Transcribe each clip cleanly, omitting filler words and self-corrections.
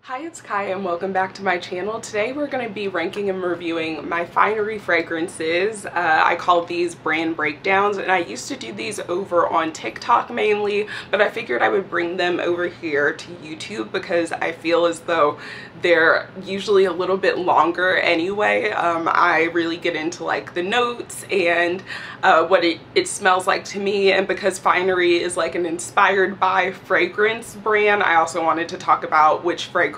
Hi, it's Kai and welcome back to my channel. Today we're going to be ranking and reviewing my Finery fragrances. I call these brand breakdowns, and I used to do these over on TikTok mainly, but I figured I would bring them over here to YouTube because I feel as though they're usually a little bit longer anyway. I really get into like the notes and what it smells like to me, and because Finery is like an inspired by fragrance brand, I also wanted to talk about which fragrances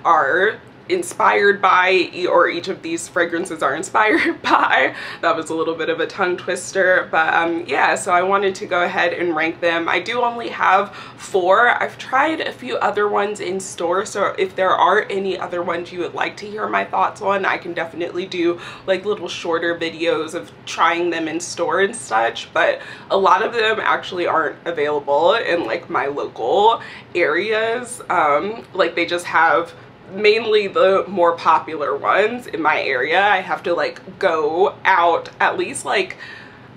are inspired by, or each of these fragrances are inspired by. That was a little bit of a tongue twister, but yeah, so I wanted to go ahead and rank them. I do only have 4. I've tried a few other ones in store, so if there are any other ones you would like to hear my thoughts on, I can definitely do like little shorter videos of trying them in store and such, but a lot of them actually aren't available in like my local areas. Like they just have mainly the more popular ones in my area. I have to like go out at least like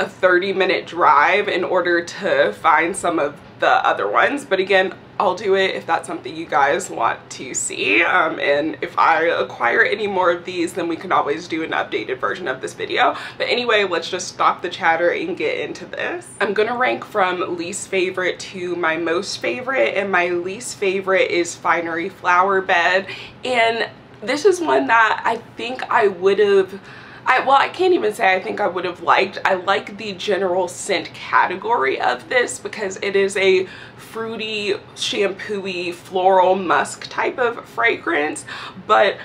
a 30-minute drive in order to find some of the other ones, but again, I'll do it if that's something you guys want to see, and if I acquire any more of these, then we can always do an updated version of this video. But anyway, let's just stop the chatter and get into this. I'm gonna rank from least favorite to my most favorite, and my least favorite is Finery Flower Bed, and this is one that I think I would have, well, I can't even say I think I would have liked. I like the general scent category of this because it is a fruity, shampoo-y, floral musk type of fragrance, but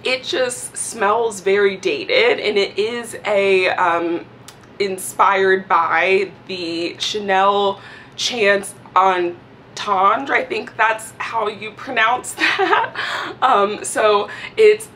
it just smells very dated, and it is a inspired by the Chanel Chance on Tendre, I think that's how you pronounce that. So it's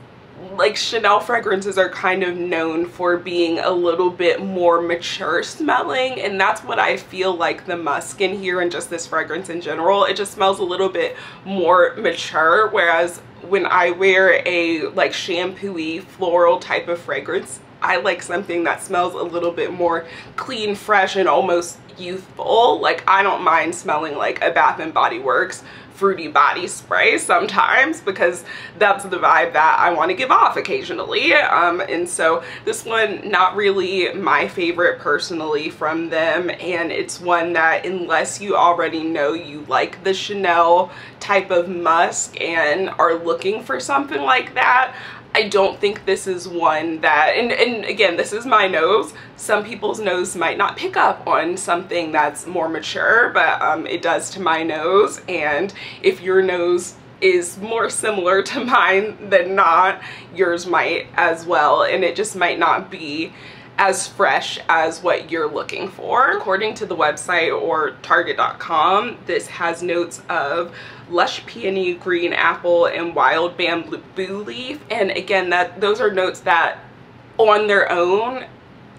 like Chanel fragrances are kind of known for being a little bit more mature smelling, and that's what I feel like the musk in here and just this fragrance in general, it just smells a little bit more mature, whereas when I wear a like shampoo-y floral type of fragrance, I like something that smells a little bit more clean, fresh, and almost youthful. Like I don't mind smelling like a Bath and Body Works fruity body spray sometimes because that's the vibe that I want to give off occasionally, and so this one not really my favorite personally from them, and it's one that unless you already know you like the Chanel type of musk and are looking for something like that, I don't think this is one that, and again, this is my nose. Some people's nose might not pick up on something that's more mature, but it does to my nose, and if your nose is more similar to mine than not, yours might as well, and it just might not be as fresh as what you're looking for. According to the website or Target.com, this has notes of lush peony, green apple, and wild bamboo leaf, and again, those are notes that on their own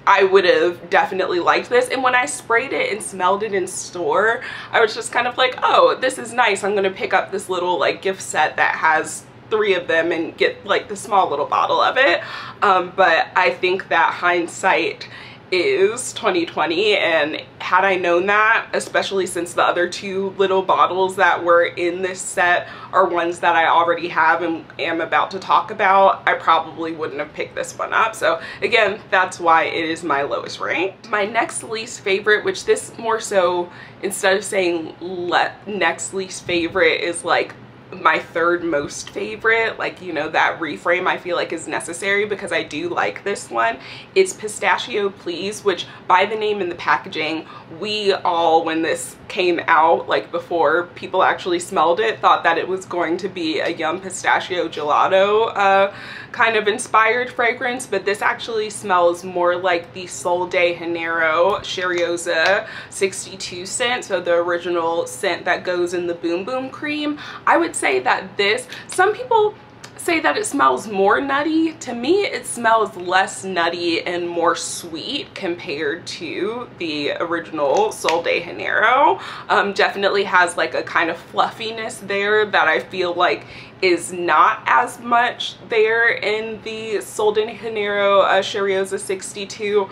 I would have definitely liked this, and when I sprayed it and smelled it in store, I was just kind of like, oh, this is nice, I'm gonna pick up this little like gift set that has 3 of them and get like the small little bottle of it, but I think that hindsight is 2020, and had I known that, especially since the other 2 little bottles that were in this set are ones that I already have and am about to talk about, I probably wouldn't have picked this one up. So again, that's why it is my lowest ranked. My next least favorite, which this more so, instead of saying next least favorite, is like my 3rd most favorite, like, you know, that reframe I feel like is necessary because I do like this one. It's Pistachio Please, which by the name and the packaging, we all, when this came out, like before people actually smelled it, thought that it was going to be a Yum Pistachio Gelato kind of inspired fragrance, but this actually smells more like the Sol de Janeiro Cheriosa 62 scent, so the original scent that goes in the Boom Boom cream. I would say that this, some people say that it smells more nutty. To me, it smells less nutty and more sweet compared to the original Sol de Janeiro. Definitely has like a kind of fluffiness there that I feel like is not as much there in the Sol de Janeiro Cheriosa 62.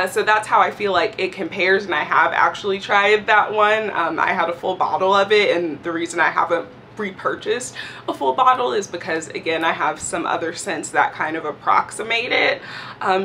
So that's how I feel like it compares, and I have actually tried that one. I had a full bottle of it, and the reason I haven't repurchased a full bottle is because, again, I have some other scents that kind of approximate it.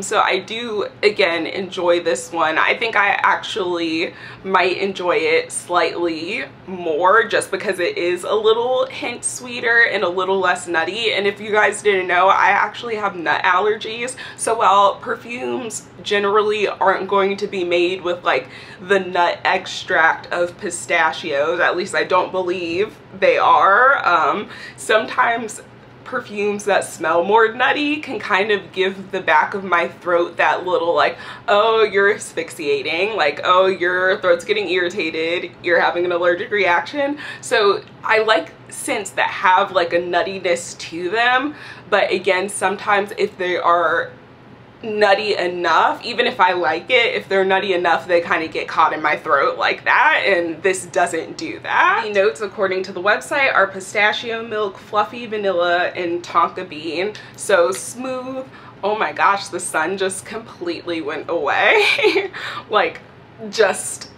So I do, again, enjoy this one. I think I actually might enjoy it slightly more just because it is a little hint sweeter and a little less nutty. And if you guys didn't know, I actually have nut allergies. So while perfumes generally aren't going to be made with like the nut extract of pistachios, at least I don't believe they are, sometimes perfumes that smell more nutty can kind of give the back of my throat that little like, oh, you're asphyxiating, like, oh, your throat's getting irritated, you're having an allergic reaction. So I like scents that have like a nuttiness to them, but again, sometimes if they are nutty enough, even if I like it, if they're nutty enough, they kind of get caught in my throat like that, and this doesn't do that. The notes according to the website are pistachio milk, fluffy vanilla, and tonka bean. So smooth. Oh my gosh, the sun just completely went away. Like, just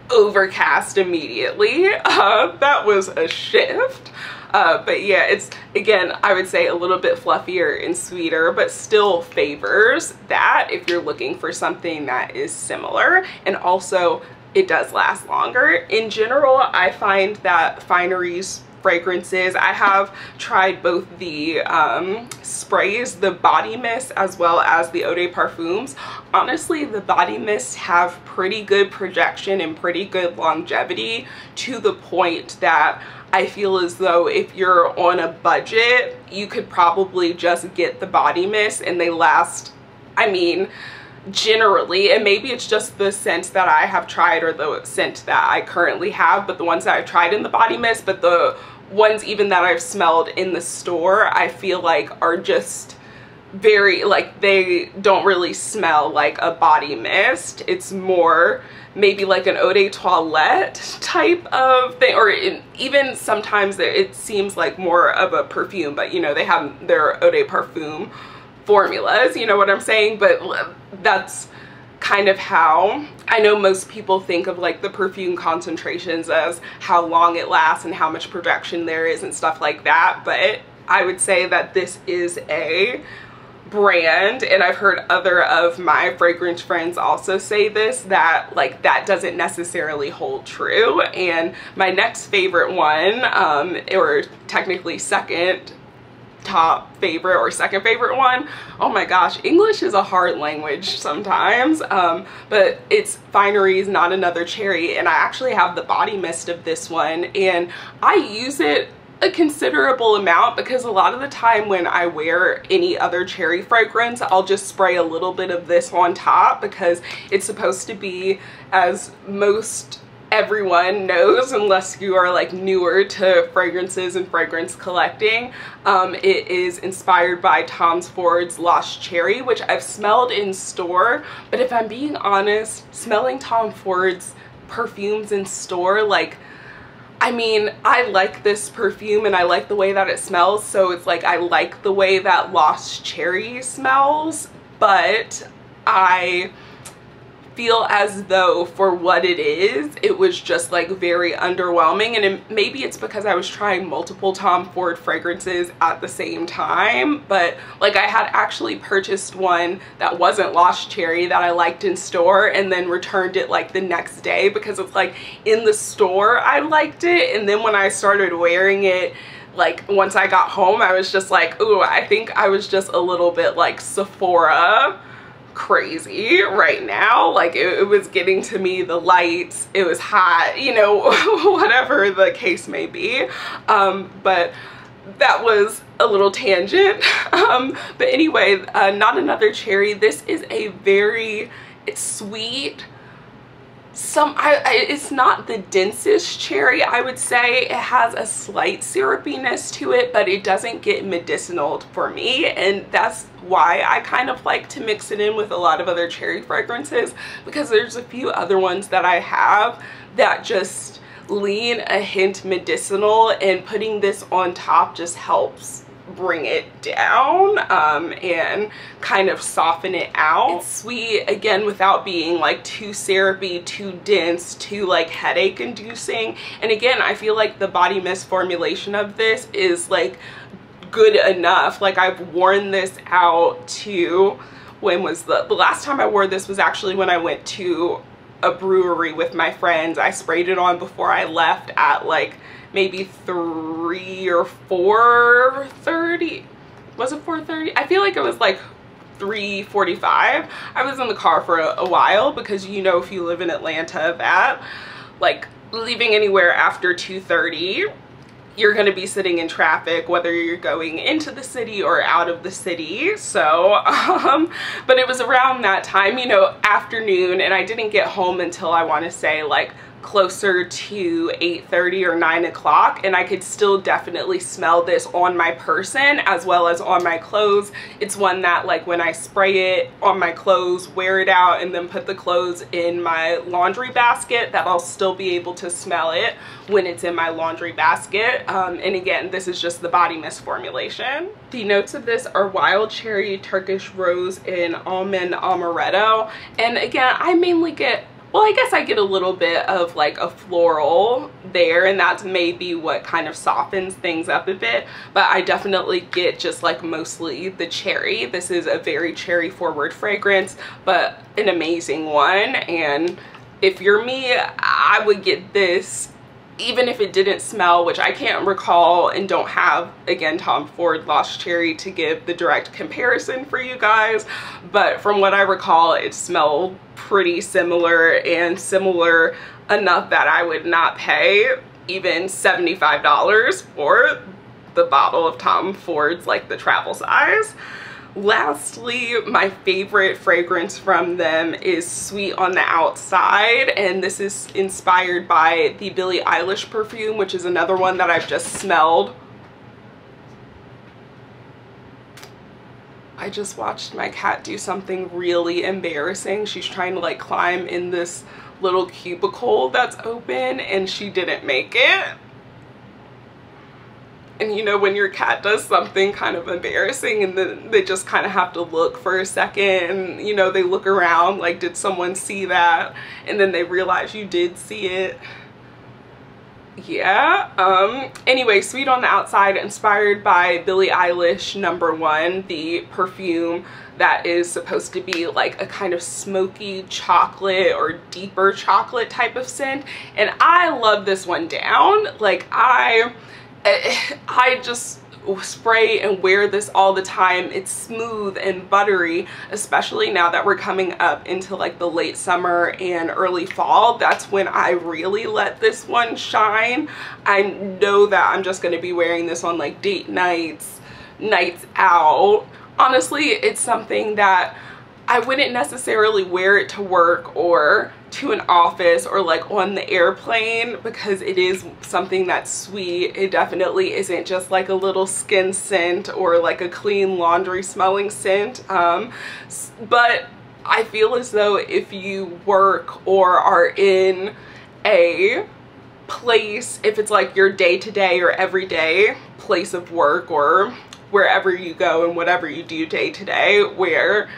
overcast immediately. That was a shift. But yeah, it's, again, I would say a little bit fluffier and sweeter, but still favors that if you're looking for something that is similar. And also, it does last longer. In general, I find that Finery's fragrances, I have tried both the sprays, the body mist, as well as the eau de parfums. Honestly, the body mists have pretty good projection and pretty good longevity, to the point that I feel as though if you're on a budget, you could probably just get the body mist and they last, I mean, generally, and maybe it's just the scents that I have tried or the scent that I currently have, but the ones that I've tried in the body mist, but the ones even that I've smelled in the store, I feel like are just very, like, they don't really smell like a body mist. It's more maybe like an eau de toilette type of thing, or even sometimes it seems like more of a perfume, but you know, they have their eau de parfum formulas, you know what I'm saying? But that's kind of how I know most people think of like the perfume concentrations as how long it lasts and how much projection there is and stuff like that. But I would say that this is a brand, and I've heard other of my fragrance friends also say this, that like that doesn't necessarily hold true. And my next favorite one, or technically second top favorite or second favorite one, oh my gosh, English is a hard language sometimes, but it's Finery's Not Another Cherry, and I actually have the body mist of this one, and I use it a considerable amount because a lot of the time when I wear any other cherry fragrance, I'll just spray a little bit of this on top because it's supposed to be, as most everyone knows, unless you are like newer to fragrances and fragrance collecting, it is inspired by Tom Ford's Lost Cherry, which I've smelled in store. But if I'm being honest, smelling Tom Ford's perfumes in store, like, I mean, I like this perfume and I like the way that it smells, so it's like I like the way that Lost Cherry smells, but I feel as though for what it is, it was just like very underwhelming. And maybe it's because I was trying multiple Tom Ford fragrances at the same time, but like I had actually purchased one that wasn't Lost Cherry that I liked in store and then returned it like the next day because it's like in the store I liked it, and then when I started wearing it, like once I got home, I was just like, ooh, I think I was just a little bit like Sephora crazy right now. Like it was getting to me, the lights, it was hot, you know, whatever the case may be. But that was a little tangent. But anyway, Not Another Cherry, this is a very, it's sweet. It's not the densest cherry, I would say. It has a slight syrupiness to it, but it doesn't get medicinal for me, and that's why I kind of like to mix it in with a lot of other cherry fragrances, because there's a few other ones that I have that just lean a hint medicinal, and putting this on top just helps bring it down and kind of soften it out. It's sweet, again, without being like too syrupy, too dense, too like headache inducing. And again, I feel like the body mist formulation of this is like good enough. Like I've worn this out to, when was the last time I wore this was actually when I went to a brewery with my friends. I sprayed it on before I left at like maybe 3 or 4:30. Was it 4:30? I feel like it was like 3:45. I was in the car for a while because, you know, if you live in Atlanta, that like leaving anywhere after 2:30, you're going to be sitting in traffic, whether you're going into the city or out of the city. So but it was around that time, you know, afternoon, and I didn't get home until I want to say like closer to 8:30 or 9 o'clock, and I could still definitely smell this on my person as well as on my clothes. It's one that, like, when I spray it on my clothes, wear it out, and then put the clothes in my laundry basket, that I'll still be able to smell it when it's in my laundry basket. And again, this is just the body mist formulation. The notes of this are wild cherry, Turkish rose, and almond amaretto. And again, I mainly get, well, I guess I get a little bit of like a floral there, and that's maybe what kind of softens things up a bit, but I definitely get just like mostly the cherry. This is a very cherry forward fragrance, but an amazing one. And if you're me, I would get this even if it didn't smell, which I can't recall and don't have, again, Tom Ford Lost Cherry to give the direct comparison for you guys, but from what I recall, it smelled pretty similar, and similar enough that I would not pay even $75 for the bottle of Tom Ford's, like the travel size. Lastly, my favorite fragrance from them is Sweet on the Outside, and this is inspired by the Billie Eilish perfume, which is another one that I've just smelled. I just watched my cat do something really embarrassing. She's trying to like climb in this little cubicle that's open, and she didn't make it. And you know, when your cat does something kind of embarrassing and then they just kind of have to look for a second, and you know, they look around like, did someone see that? And then they realize you did see it. Yeah. Anyway, Sweet on the Outside, inspired by Billie Eilish #1, the perfume that is supposed to be like a kind of smoky chocolate or deeper chocolate type of scent. And I love this one down. Like I just spray and wear this all the time. It's smooth and buttery, especially now that we're coming up into like the late summer and early fall. That's when I really let this one shine. I know that I'm just going to be wearing this on like date nights, nights out. Honestly, it's something that I wouldn't necessarily wear it to work or to an office or like on the airplane, because it is something that's sweet. It definitely isn't just like a little skin scent or like a clean laundry smelling scent. But I feel as though if you work or are in a place, if it's like your day-to-day or everyday place of work or wherever you go and whatever you do day-to-day, where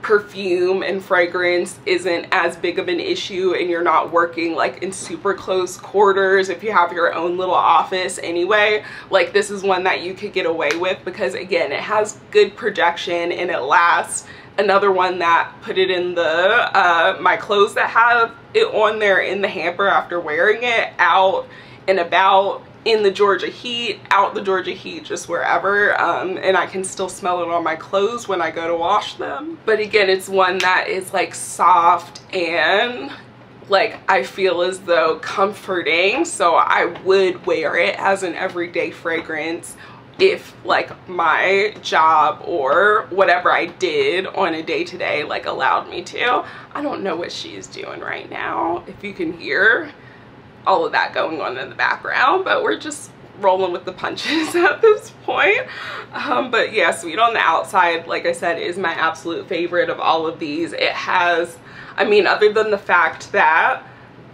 perfume and fragrance isn't as big of an issue and you're not working like in super close quarters, if you have your own little office anyway, like this is one that you could get away with, because again, it has good projection and it lasts. Another one that put it in the my clothes that have it on there in the hamper after wearing it out and about, in the Georgia heat, out the Georgia heat, just wherever, and I can still smell it on my clothes when I go to wash them. But again, it's one that is like soft and like I feel as though comforting, so I would wear it as an everyday fragrance if like my job or whatever I did on a day-to-day like allowed me to. I don't know what she's doing right now, if you can hear all of that going on in the background, but we're just rolling with the punches at this point. But yeah, Sweet on the Outside, like I said, is my absolute favorite of all of these. It has, I mean, other than the fact that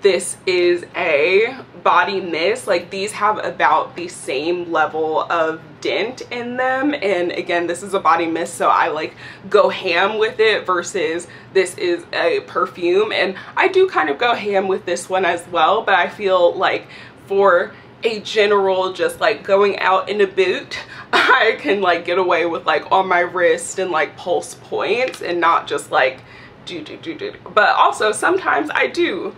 this is a body mist, like these have about the same level of dent in them. And again, this is a body mist, so I like go ham with it versus this is a perfume. And I do kind of go ham with this one as well, but I feel like for a general just like going out in a boot, I can like get away with like on my wrist and like pulse points and not just like do. But also sometimes I do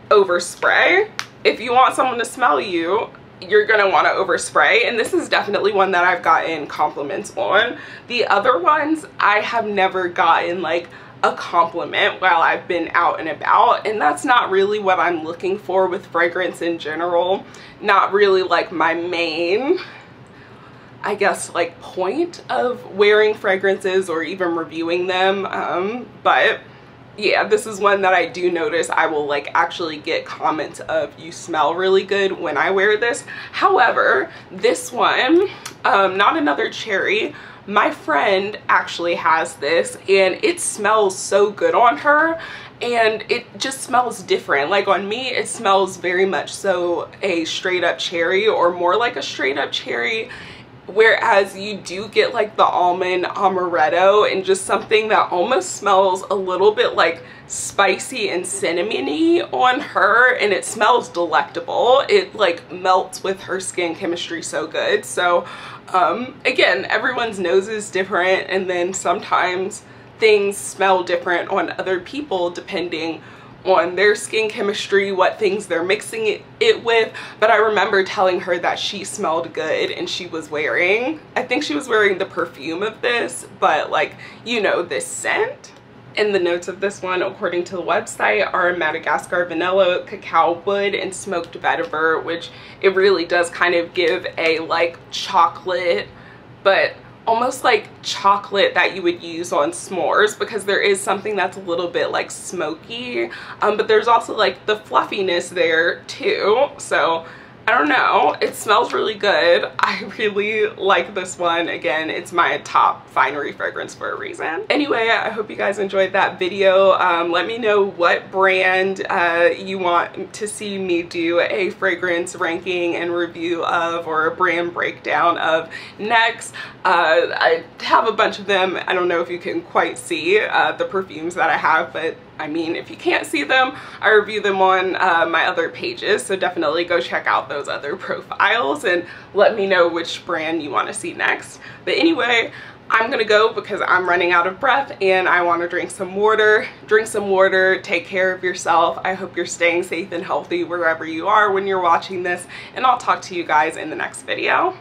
overspray. If you want someone to smell you, you're gonna want to overspray, and this is definitely one that I've gotten compliments on. The other ones I have never gotten like a compliment while I've been out and about, and that's not really what I'm looking for with fragrance in general. Not really like my main, I guess, like point of wearing fragrances or even reviewing them, but yeah, this is one that I do notice I will like actually get comments of you smell really good when I wear this. However, this one, Not Another Cherry, my friend actually has this and it smells so good on her, and it just smells different. Like on me, it smells very much so a straight up cherry, or more like a straight up cherry, whereas you do get like the almond amaretto and just something that almost smells a little bit like spicy and cinnamony on her, and it smells delectable. It like melts with her skin chemistry so good. So again, everyone's nose is different, and then sometimes things smell different on other people depending on their skin chemistry, what things they're mixing it with. But I remember telling her that she smelled good, and she was wearing, I think she was wearing the perfume of this, but like, you know, this scent. And the notes of this one, according to the website, are Madagascar vanilla, cacao wood, and smoked vetiver, which it really does kind of give a like chocolate, but almost like chocolate that you would use on s'mores, because there is something that's a little bit like smoky, but there's also like the fluffiness there too. So I don't know, it smells really good. I really like this one. Again, it's my top Finery fragrance for a reason. Anyway, I hope you guys enjoyed that video. Let me know what brand you want to see me do a fragrance ranking and review of, or a brand breakdown of next. I have a bunch of them. I don't know if you can quite see the perfumes that I have, but I mean, if you can't see them, I review them on my other pages, so definitely go check out those other profiles and let me know which brand you want to see next. But anyway, I'm gonna go because I'm running out of breath and I want to drink some water. Drink some water, take care of yourself. I hope you're staying safe and healthy wherever you are when you're watching this, and I'll talk to you guys in the next video.